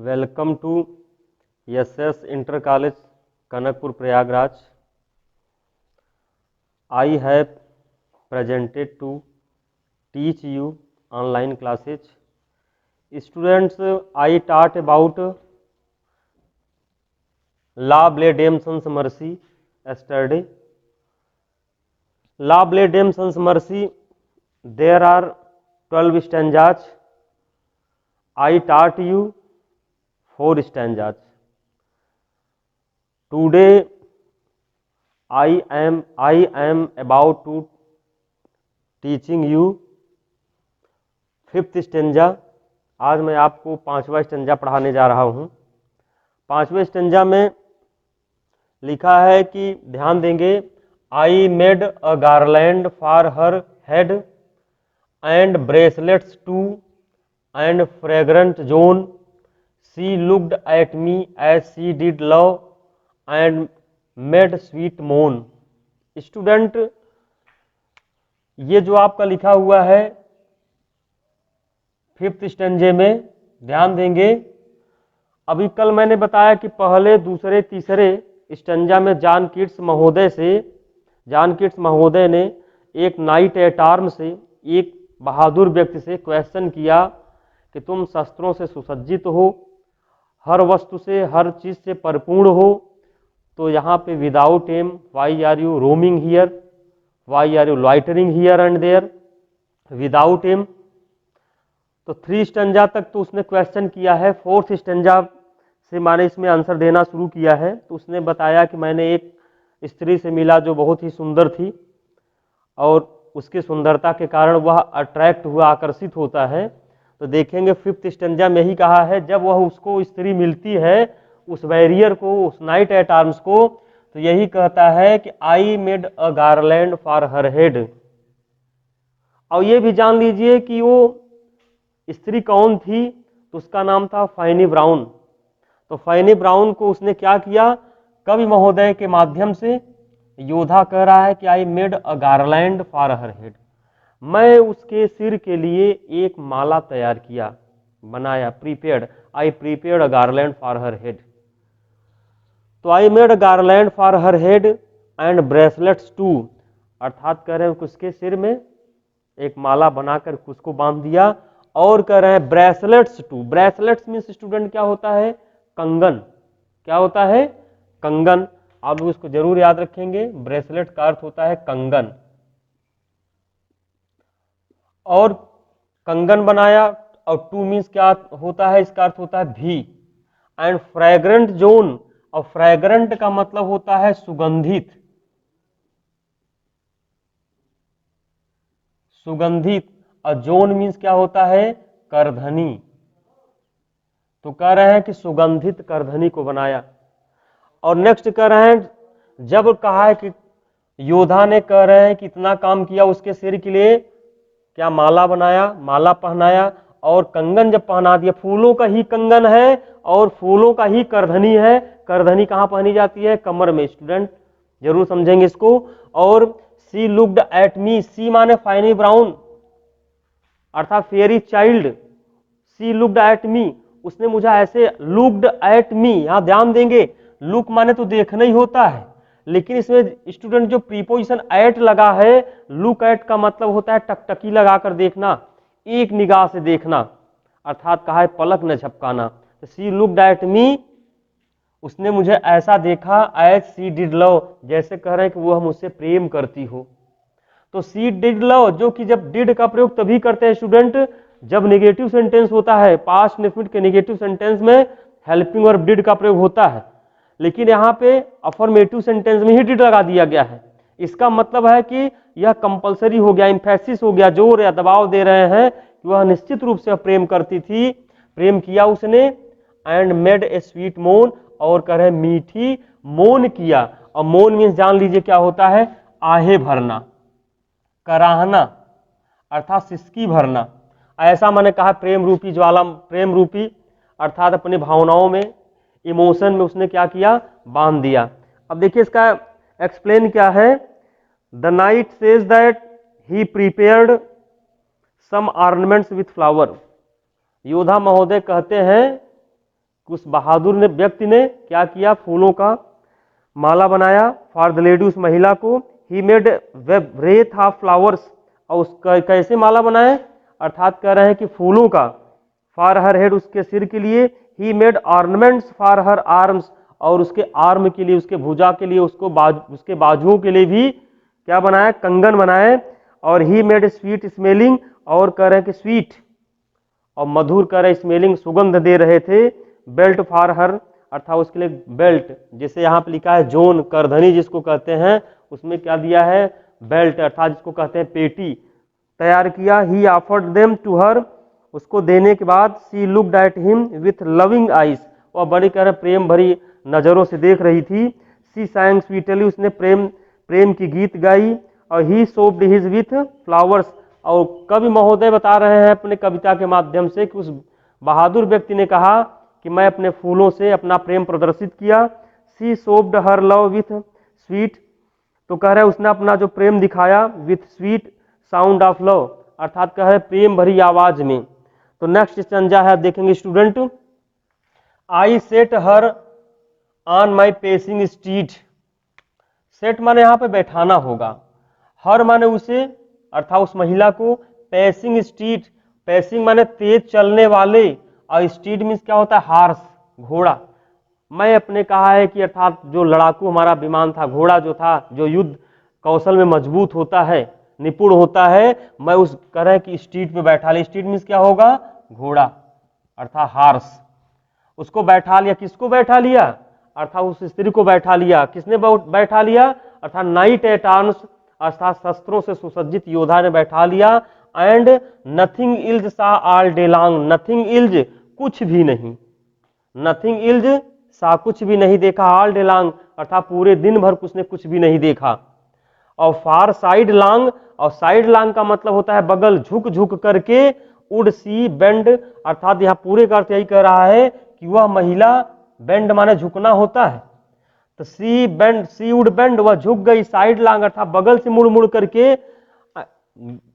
Welcome to SS Inter College, Kanakpur, Prayagraj. I have presented to teach you online classes. Students, I taught about Love Redemption's Mercy yesterday. Love Redemption's Mercy, there are 12 stanzas. I taught you 4 stanzas. Today I am about to teaching you 5th stanza. आज मैं आपको 5वां stanza पढ़ाने जा रहा हूँ. 5वें stanza में लिखा है कि ध्यान देंगे, I made a garland for her head and bracelets too and fragrant zone. She looked at me as she did love and made sweet moan. Student, ये जो आपका लिखा हुआ है 5th स्टेंजे में, ध्यान देंगे. अभी कल मैंने बताया कि पहले, दूसरे, तीसरे स्टेंजा में जॉन कीट्स महोदय ने एक नाइट एट आर्म से, एक बहादुर व्यक्ति से क्वेश्चन किया कि तुम शस्त्रों से सुसज्जित हो, हर वस्तु से, हर चीज से परिपूर्ण हो, तो यहाँ पे without aim why are you roaming here, why are you loitering here and there, without aim. तो 3 स्टेंजा तक तो उसने क्वेश्चन किया है. 4th स्टेंजा से मैंने इसमें आंसर देना शुरू किया है. तो उसने बताया कि मैंने एक स्त्री से मिला जो बहुत ही सुंदर थी और उसकी सुंदरता के कारण वह अट्रैक्ट हुआ, आकर्षित होता है. तो देखेंगे 5th स्टेंजा में ही कहा है, जब वह उसको स्त्री मिलती है, उस वैरियर को, उस नाइट एट आर्म्स को, तो यही कहता है कि आई made a garland for her head. और ये भी जान लीजिए कि वो स्त्री कौन थी, तो उसका नाम था फैनी ब्राउन. तो फैनी ब्राउन को उसने क्या किया, कवि महोदय के माध्यम से योद्धा कह रहा है कि आई made a garland for her head, मैं उसके सिर के लिए एक माला तैयार किया, बनाया, prepared, I prepared a garland for her head. तो I made a garland for her head and bracelets too, अर्थात कह रहे हैं कि उसके सिर में एक माला बनाकर उसको बांध दिया. और कह रहे हैं bracelets too. Bracelets means student क्या होता है, कंगन. क्या होता है, कंगन. आप लोग इसको जरूर याद रखेंगे, ब्रेसलेट का अर्थ होता है कंगन. और कंगन बनाया. और टू मीन्स क्या होता है, इसका अर्थ होता है भी. एंड फ्रेग्रेंट जोन, और फ्रेग्रेंट का मतलब होता है सुगंधित. सुगंधित. और जोन मीन्स क्या होता है, करधनी. तो कह रहे हैं कि सुगंधित करधनी को बनाया. और नेक्स्ट कह रहे हैं, जब कहा है कि योद्धा ने, कह रहे हैं कि इतना काम किया उसके सिर के लिए, क्या माला बनाया, माला पहनाया, और कंगन जब पहना दिया, फूलों का ही कंगन है और फूलों का ही करधनी है. करधनी कहाँ पहनी जाती है, कमर में. स्टूडेंट जरूर समझेंगे इसको. और सी लुक्ड एट मी, सी माने फैनी ब्राउन अर्थात fairy child. She looked at me, उसने मुझे ऐसे, लुक्ड एट मी, यहां ध्यान देंगे, लुक माने तो देखना ही होता है, लेकिन इसमें स्टूडेंट जो प्रीपोजिशन एट लगा है, लुक एट का मतलब होता है टकटकी लगाकर देखना, एक निगाह से देखना, अर्थात कहा है पलक न झपकाना. सी लुक्ड एट मी, उसने मुझे ऐसा देखा, एज सी डिड लव, जैसे कह रहे हैं कि वो मुझसे प्रेम करती हो. तो सी डिड लव, जो कि जब डिड का प्रयोग तभी करते हैं स्टूडेंट जब नेगेटिव सेंटेंस होता है. पास्ट इंडेफिनिट के नेगेटिव सेंटेंस में हेल्पिंग और डिड का प्रयोग होता है, लेकिन यहाँ पे अफर्मेटिव सेंटेंस में ही डिड लगा दिया गया है. इसका मतलब है कि यह कंपलसरी हो गया, इम्फेसिस हो गया, जोर या दबाव दे रहे हैं कि वह निश्चित रूप से प्रेम करती थी, प्रेम किया उसने. एंड मेड ए स्वीट मोन, और कह रहे मीठी मोन किया. और मोन मीन्स जान लीजिए क्या होता है, आहे भरना, कराहना, अर्थात सिसकी भरना. ऐसा मैंने कहा प्रेम रूपी ज्वाला, प्रेम रूपी अर्थात अपनी भावनाओं में, इमोशन में उसने क्या किया, बांध दिया. अब देखिए इसका एक्सप्लेन क्या है. The knight says that he prepared some ornaments with flower. योद्धा महोदय कहते हैं उस बहादुर ने व्यक्ति ने क्या किया, फूलों का माला बनाया फॉर द लेडी, उस महिला को। He made wreath of flowers, और उसका कैसे माला बनाए, अर्थात कह रहे हैं कि फूलों का, फॉर हर हेड, उसके सिर के लिए। He made ornaments for her arms, और उसके आर्म के लिए, उसके भुजा के लिए, उसके बाजुओं के लिए भी क्या बनाया, कंगन बनाए। और ही मेड स्वीट स्मेलिंग, और कह रहे हैं कि स्वीट और मधुर कह रहे स्मेलिंग, सुगंध दे रहे थे। बेल्ट फॉर हर, अर्थात उसके लिए बेल्ट, जैसे यहाँ पे लिखा है जोन, करधनी जिसको कहते हैं, उसमें क्या दिया है, बेल्ट, अर्थात जिसको कहते हैं पेटी, तैयार किया। He offered them to her, उसको देने के बाद she looked at him with loving eyes, वह बड़ी कह रहे प्रेम भरी नजरों से देख रही थी। सी सैंग स्वीटली, उसने प्रेम की गीत गाई। और ही सोप्ड हिज विथ फ्लावर्स, और कवि महोदय बता रहे हैं अपने कविता के माध्यम से कि उस बहादुर व्यक्ति ने कहा कि मैं अपने फूलों से अपना प्रेम प्रदर्शित किया। She showed her love with sweet, तो कह रहे उसने अपना जो प्रेम दिखाया with sweet sound of love, अर्थात कह रहे प्रेम भरी आवाज में। तो नेक्स्ट स्टैंजा है, देखेंगे student. I set her on my pacing street, set माने यहाँ पे बैठाना होगा, हर माने उसे, अर्थात उस महिला को, पैसिंग स्ट्रीट, पैसिंग माने तेज चलने वाले, और स्ट्रीट मीन्स क्या होता है, हार्स, घोड़ा। मैं अपने कहा है कि अर्थात जो लड़ाकू हमारा विमान था, घोड़ा जो था, जो युद्ध कौशल में मजबूत होता है, निपुण होता है, मैं उस तरह की स्ट्रीट पे बैठा लिया। स्ट्रीट मीन्स क्या होगा, घोड़ा, अर्थात हार्स, उसको बैठा लिया। किसको बैठा लिया, अर्थात उस स्त्री को बैठा लिया। किसने बैठा लिया, अर्थात नाइट एट आर्म्स, अर्थात शस्त्रों से सुसज्जित योद्धा ने बैठा लिया। एंड नथिंग इल्ज सा ऑल डे लॉन्ग, नथिंग इल्ज, कुछ भी नहीं, नथिंग इल्ज सा, कुछ भी नहीं देखा, ऑल डे लॉन्ग, अर्थात पूरे दिन भर उसने कुछ भी नहीं देखा। और फार साइड लॉन्ग, और साइड लॉन्ग का मतलब होता है बगल, झुक झुक करके, उड सी बेंड, अर्थात यहाँ पूरे का अर्थ यही कह रहा है कि वह महिला, बेंड माने झुकना होता है, तो सी बेंड, सी वुड बेंड, वह झुक गई, साइड लॉन्ग अर्थात बगल से मुड़ मुड़ करके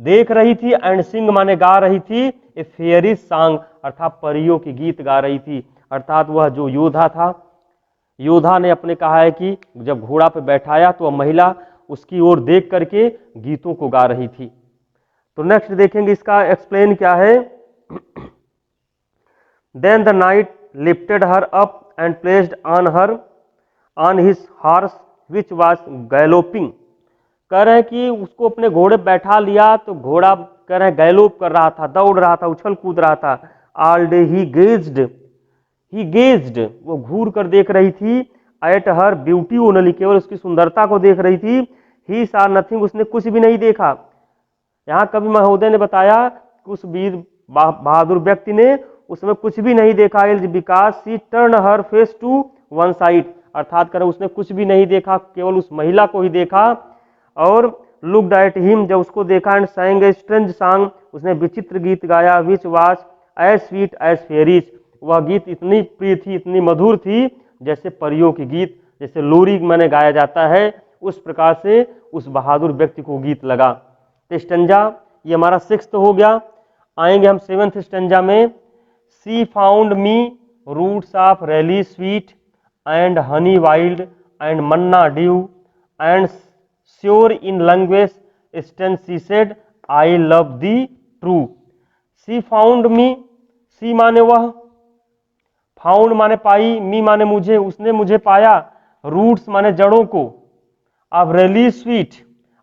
देख रही थी। एंड सिंग माने गा रही थी, ए फेयरी सॉन्ग, अर्थात परियों की गीत गा रही थी। अर्थात वह जो योद्धा था, योद्धा ने अपने कहा है कि जब घोड़ा पे बैठाया तो वह महिला उसकी ओर देख करके गीतों को गा रही थी। तो नेक्स्ट देखेंगे इसका एक्सप्लेन क्या है। Then the knight lifted her up and placed on his horse which was galloping, कह रहे हैं कि उसको अपने घोड़े बैठा लिया, तो घोड़ा कह रहे हैं गैलोप कर रहा था, दौड़ रहा था, उछल कूद रहा था। ऑल डे ही गेज्ड, वो घूर कर देख रही थी। एट हर ब्यूटी ओनली, केवल उसकी सुंदरता को देख रही थी। ही सा नथिंग, उसने कुछ भी नहीं देखा। यहाँ कवि महोदय ने बताया कि उस वीर बहादुर व्यक्ति ने उसमें कुछ भी नहीं देखा। Else because she turn her face to one side, अर्थात कर उसने कुछ भी नहीं देखा, केवल उस महिला को ही देखा। और लुक्ड एट हिम, जब उसको देखा, and sang a strange song, उसने विचित्र गीत गाया। Which was as sweet as fairies, वह गीत इतनी प्रिय थी, इतनी मधुर थी, जैसे परियों की गीत, जैसे लोरी में गाया जाता है, उस प्रकार से उस बहादुर व्यक्ति को गीत लगा। तो स्टंजा ये हमारा 6th हो गया। आएंगे हम 7th स्टंजा में। She found me roots of relish sweet and honey wild and manna dew and sure in language strange she said I love thee true. She found me, she माने वह, found माने पाई, मी माने मुझे, उसने मुझे पाया, roots माने जड़ों को, अब रेली स्वीट,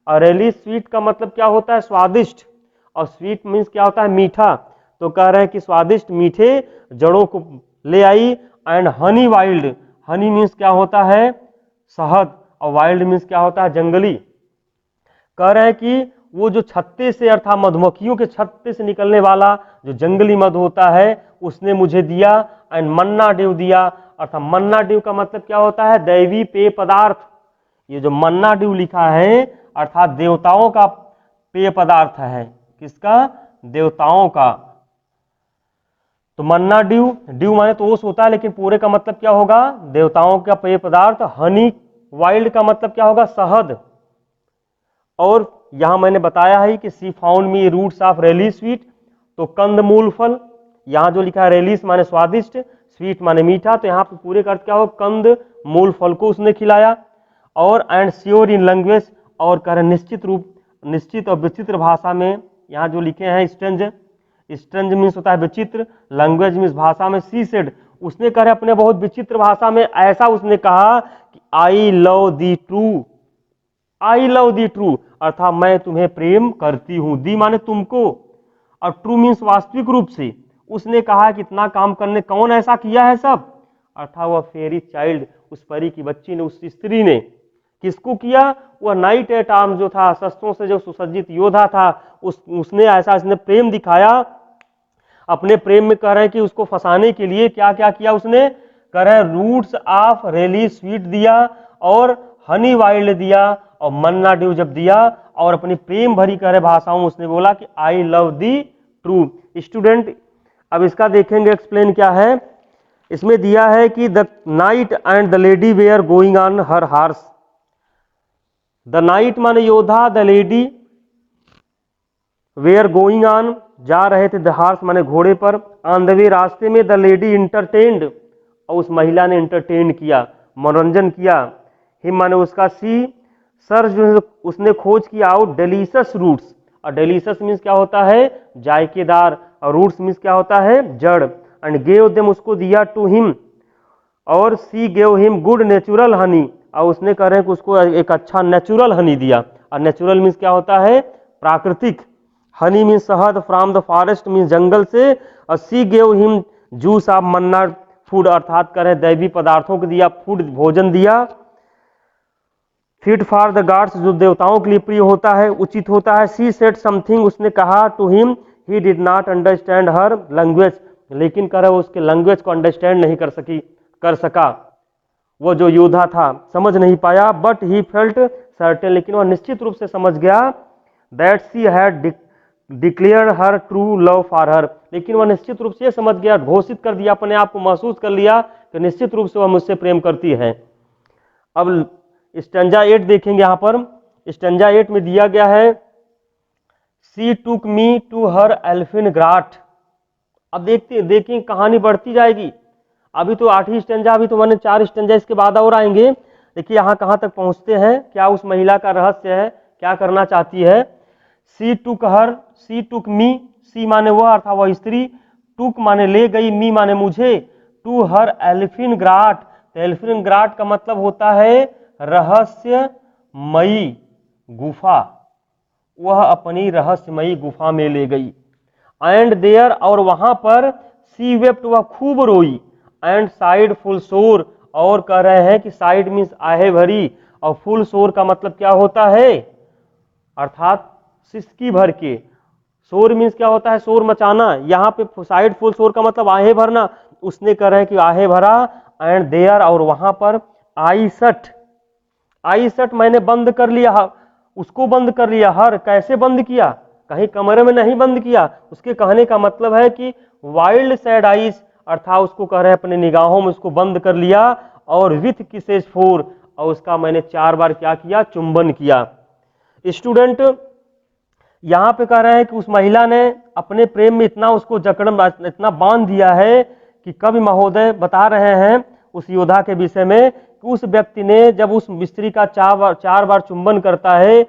और रेली स्वीट का मतलब क्या होता है, स्वादिष्ट, और स्वीट मीन्स क्या होता है, मीठा। तो कह रहे हैं कि स्वादिष्ट मीठे जड़ों को ले आई। And honey wild, honey means क्या होता है, शहद, और वाइल्ड मीन्स क्या होता है, जंगली। कह रहे हैं कि वो जो छत्ते से, अर्थात मधुमक्खियों के छत्ते से निकलने वाला जो जंगली मध होता है, उसने मुझे दिया। एंड मन्ना ड्यू दिया, अर्थात मन्ना ड्यू का मतलब क्या होता है, दैवी पेय पदार्थ। ये जो मन्ना ड्यू लिखा है, अर्थात देवताओं का पेय पदार्थ है। किसका, देवताओं का। तो मन्ना ड्यू, ड्यू माने तो ओस होता है, लेकिन पूरे का मतलब क्या होगा, देवताओं का पेय पदार्थ। हनी वाइल्ड का मतलब क्या होगा, शहद। और यहां मैंने बताया है कि she found me roots of relish sweet, तो कंदमूल फल, यहां जो लिखा है रेलिस माने स्वादिष्ट, स्वीट माने मीठा, तो यहाँ पे पूरे का अर्थ क्या हो, कंद मूल फल को उसने खिलाया। और एंड श्योर इन लैंग्वेज, और कह रहे निश्चित रूप, निश्चित और विचित्र भाषा में, यहाँ जो लिखे हैं स्ट्रेंज, स्ट्रेंज मीन्स होता है विचित्र, लैंग्वेज मीन्स भाषा में, सी सेड उसने कह रहे अपने बहुत विचित्र भाषा में ऐसा उसने कहा कि आई लव दी ट्रू, आई लव दी ट्रू अर्थात मैं तुम्हें प्रेम करती हूं, दी माने तुमको, और ट्रू मीन्स वास्तविक रूप से। उसने कहा कि इतना काम करने कौन ऐसा किया है सब, अर्थात वह फेरी चाइल्ड, उस परी की बच्ची ने, उस स्त्री ने। किसको किया, वह नाइट एट आर्म जो था, शस्त्रों से जो सुसज्जित योद्धा था, उसने ऐसा इसने प्रेम दिखाया। अपने प्रेम में कह रहे हैं कि उसको फंसाने के लिए क्या क्या किया उसने, कह रहे हैं रूट्स ऑफ रेली स्वीट दिया और हनी वाइल्ड दिया और मन्ना ड्यू जब दिया, और अपनी प्रेम भरी कह रहे भाषाओं में उसने बोला कि आई लव दी ट्रू। स्टूडेंट अब इसका देखेंगे एक्सप्लेन क्या है। इसमें दिया है कि the knight and the lady were going on her horse, the knight माने योद्धा, the lady were going on जा रहे थे, द हार्स माने घोड़े पर, ऑन द वे रास्ते में, द लेडी इंटरटेन्ड और उस महिला ने इंटरटेन किया, मनोरंजन किया, हिम माने उसका, सी सर जो उसने खोज किया आउट डेलिशियस रूट्स, और डेलिशियस मीन्स क्या होता है, जायकेदार, और रूट्स मीन्स क्या होता है, जड़, एंड गेव देम उसको दिया, टू हिम और सी gave him good natural Honey, और उसने कह रहे हैं कि उसको एक अच्छा नेचुरल हनी दिया, और नेचुरल मीन्स क्या होता है, प्राकृतिक, हनी मीन्स शहद, फ्रॉम द फॉरेस्ट मीन्स जंगल से, और सी gave him juice of Manna food अर्थात कह रहे दैवी पदार्थों को दिया, फूड भोजन दिया, फिट फॉर द गॉड्स जो देवताओं के लिए प्रिय होता है, उचित होता है। सी सेड समथिंग उसने कहा, to him he did not understand her language, लेकिन कह रहे उसके लैंग्वेज को अंडरस्टैंड नहीं कर सका, वो जो योद्धा था समझ नहीं पाया, बट ही फेल्ट सर्टेन लेकिन वह निश्चित रूप से समझ गया, that she had declare her true love for her, लेकिन वह निश्चित रूप से समझ गया, घोषित कर दिया, अपने आप को महसूस कर लिया कि निश्चित रूप से वह मुझसे प्रेम करती है। अब स्टैंजा 8 देखेंगे, यहाँ पर स्टैंजा 8 में दिया गया है, सी टुक मी टू हर एल्फिन ग्राट। अब देखिए कहानी बढ़ती जाएगी, अभी तो 8 स्टैंजा, अभी तो मैंने 4 स्टैंजा इसके बाद और आएंगे। देखिए यहाँ कहाँ तक पहुँचते हैं, क्या उस महिला का रहस्य है, क्या करना चाहती है। सी टुक हर, सी टुक मी, सी माने वह अर्थात वह स्त्री, टुक माने ले गई, मी माने मुझे, टू हर एल्फिन ग्राट, तो एल्फिन ग्राट का मतलब होता है रहस्यमयी गुफा, वह अपनी रहस्यमयी गुफा में ले गई। एंड देयर और वहां पर, सी वेप्ट वह खूब रोई, एंड साइड फुल शोर और कह रहे हैं कि साइड मीन्स आहे भरी, और फुल शोर का मतलब क्या होता है, अर्थात सिसकी भर के, शोर मीन्स क्या होता है, शोर मचाना, यहाँ पे साइड फुल शोर का मतलब आहे भरना, उसने कह रहे हैं कि आहे भरा, एंड देयर और वहां पर, आई सट मैंने बंद कर लिया, उसको बंद कर लिया, हर कैसे बंद किया, कहीं कमरे में नहीं बंद किया, उसके कहने का मतलब है कि वाइल्ड सैड आइज अर्थात उसको कह रहे हैं अपने निगाहों में उसको बंद कर लिया, और विथ किसेस 4 और उसका मैंने 4 बार क्या किया, चुंबन किया। स्टूडेंट यहाँ पे कह रहे हैं कि उस महिला ने अपने प्रेम में इतना उसको जकड़न, इतना बांध दिया है कि कवि महोदय बता रहे हैं उस योद्धा के विषय में कि उस व्यक्ति ने जब उस स्त्री का 4 बार चुंबन करता है,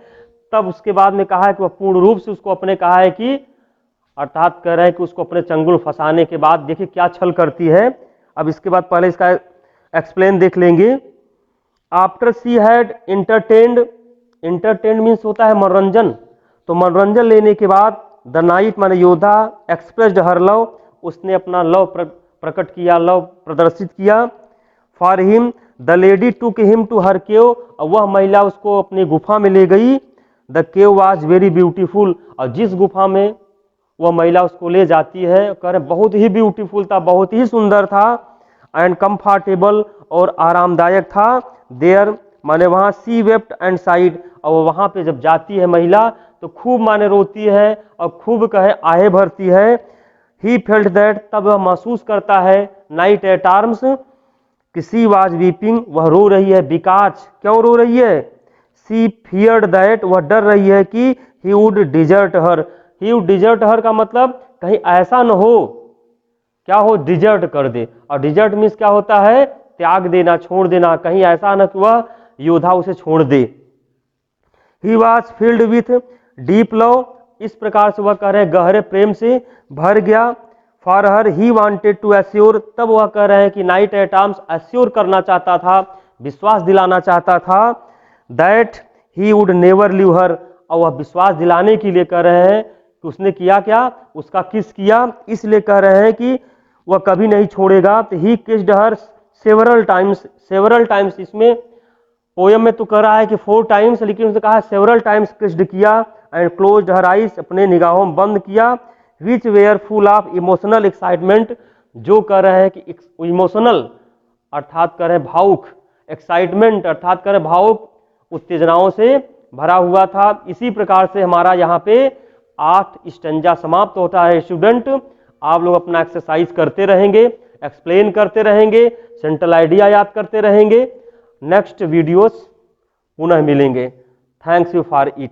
तब उसके बाद में कहा है कि वह पूर्ण रूप से उसको अपने कहा है कि, अर्थात कह रहे हैं कि उसको अपने चंगुल फंसाने के बाद देखिए क्या छल करती है। अब इसके बाद पहले इसका एक्सप्लेन देख लेंगे। After she had entertained means होता है मनोरंजन, तो मनोरंजन लेने के बाद, द नाइट माने योद्धा, एक्सप्रेस्ड हर लव उसने अपना लव प्रकट किया, लव प्रदर्शित किया, for him the lady took him to her cave, और वह महिला उसको अपनी गुफा में ले गई, the cave was very beautiful, और जिस गुफा में वह महिला उसको ले जाती है कह रहे बहुत ही ब्यूटीफुल था, बहुत ही सुंदर था, एंड कंफर्टेबल और आरामदायक था, देयर माने वहां, सी वेप्ट एंड साइड और वहां पे जब जाती है महिला तो खूब माने रोती है और खूब कहे आहे भरती है। ही फेल्ट दैट तब वह महसूस करता है, knight at arms she was weeping वह रो रही है, बिकॉज क्यों रो रही है, सी फियर्ड दैट वह डर रही है कि he would desert her, he would desert her का मतलब कहीं ऐसा न हो, क्या हो, डिजर्ट कर दे। और डिजर्ट मीन्स क्या होता है, त्याग देना, छोड़ देना, कहीं ऐसा न कि वह योद्धा उसे छोड़ दे। He was filled with deep love, इस प्रकार से वह कह रहे हैं गहरे प्रेम से भर गया। For her he wanted to assure, तब वह कह रहे हैं कि नाइट एट आर्म्स एश्योर करना चाहता था, विश्वास दिलाना चाहता था, that he would never leave her, और वह विश्वास दिलाने के लिए कह रहे हैं कि उसने किया क्या, उसका किस किया, इसलिए कह रहे हैं कि वह कभी नहीं छोड़ेगा। तो ही किस्ड हर सेवरल टाइम्स, इसमें पोयम में तो कह रहा है कि 4 टाइम्स, लेकिन उसने कहा सेवरल टाइम्स किस्ड किया, एंड क्लोज्ड हर आइज, अपने निगाहों में बंद किया, which were full of emotional excitement, जो कह रहे हैं कि इमोशनल अर्थात कह रहे हैं भावुक, एक्साइटमेंट अर्थात कह रहे हैं भावुक उत्तेजनाओं से भरा हुआ था। इसी प्रकार से हमारा यहाँ पे 8 स्टेंजा समाप्त होता है। स्टूडेंट आप लोग अपना एक्सरसाइज करते रहेंगे, एक्सप्लेन करते रहेंगे, सेंट्रल आइडिया याद करते रहेंगे। नेक्स्ट वीडियोस पुनः मिलेंगे। Thanks you for it.